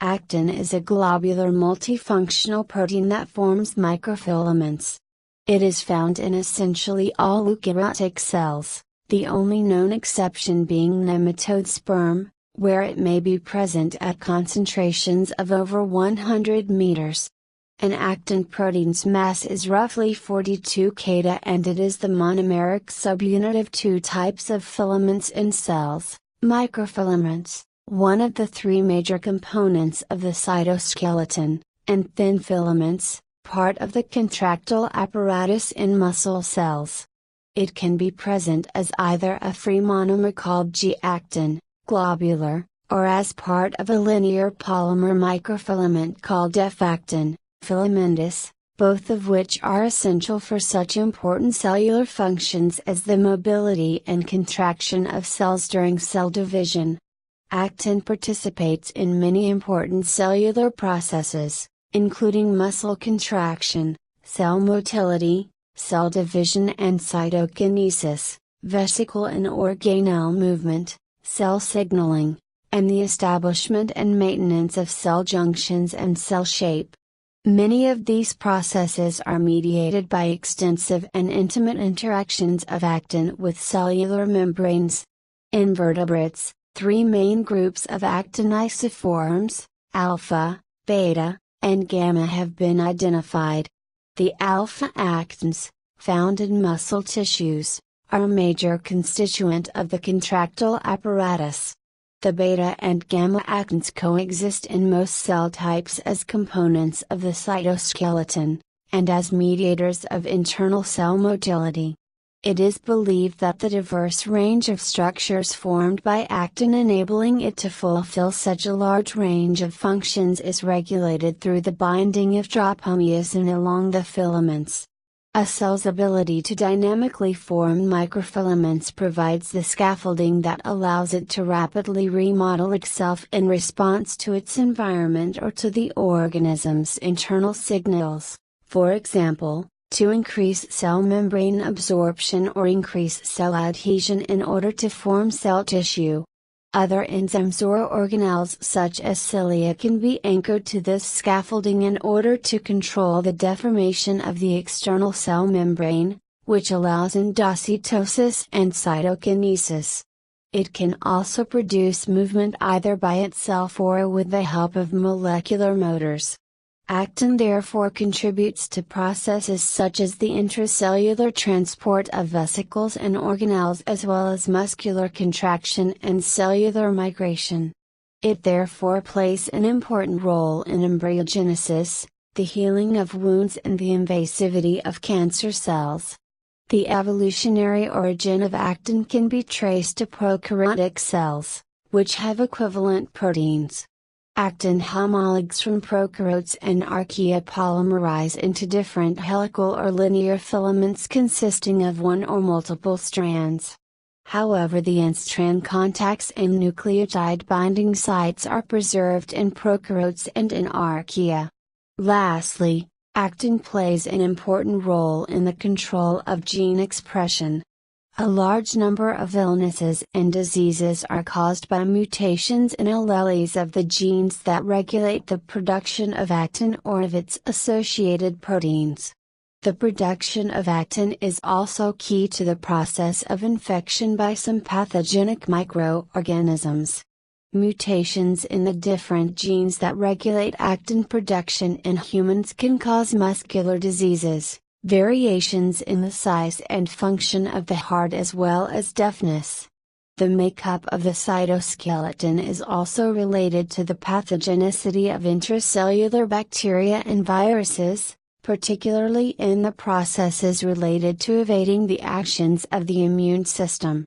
Actin is a globular multifunctional protein that forms microfilaments. It is found in essentially all eukaryotic cells, the only known exception being nematode sperm, where it may be present at concentrations of over 100 meters. An actin protein's mass is roughly 42 kDa and it is the monomeric subunit of two types of filaments in cells, microfilaments, one of the three major components of the cytoskeleton, and thin filaments, part of the contractile apparatus in muscle cells. It can be present as either a free monomer called G-actin, globular, or as part of a linear polymer microfilament called F-actin, filamentous, both of which are essential for such important cellular functions as the mobility and contraction of cells during cell division. Actin participates in many important cellular processes, including muscle contraction, cell motility, cell division and cytokinesis, vesicle and organelle movement, cell signaling, and the establishment and maintenance of cell junctions and cell shape. Many of these processes are mediated by extensive and intimate interactions of actin with cellular membranes. In vertebrates, three main groups of actin isoforms, alpha, beta, and gamma have been identified. The alpha actins, found in muscle tissues, are a major constituent of the contractile apparatus. The beta and gamma actins coexist in most cell types as components of the cytoskeleton, and as mediators of internal cell motility. It is believed that the diverse range of structures formed by actin enabling it to fulfill such a large range of functions is regulated through the binding of tropomyosin along the filaments. A cell's ability to dynamically form microfilaments provides the scaffolding that allows it to rapidly remodel itself in response to its environment or to the organism's internal signals, for example, to increase cell membrane absorption or increase cell adhesion in order to form cell tissue. Other enzymes or organelles such as cilia can be anchored to this scaffolding in order to control the deformation of the external cell membrane, which allows endocytosis and cytokinesis. It can also produce movement either by itself or with the help of molecular motors. Actin therefore contributes to processes such as the intracellular transport of vesicles and organelles as well as muscular contraction and cellular migration. It therefore plays an important role in embryogenesis, the healing of wounds and the invasivity of cancer cells. The evolutionary origin of actin can be traced to prokaryotic cells, which have equivalent proteins. Actin homologs from prokaryotes and archaea polymerize into different helical or linear filaments consisting of one or multiple strands. However, the end-strand contacts and nucleotide binding sites are preserved in prokaryotes and in archaea. Lastly, actin plays an important role in the control of gene expression. A large number of illnesses and diseases are caused by mutations in alleles of the genes that regulate the production of actin or of its associated proteins. The production of actin is also key to the process of infection by some pathogenic microorganisms. Mutations in the different genes that regulate actin production in humans can cause muscular diseases, variations in the size and function of the heart as well as deafness. The makeup of the cytoskeleton is also related to the pathogenicity of intracellular bacteria and viruses, particularly in the processes related to evading the actions of the immune system.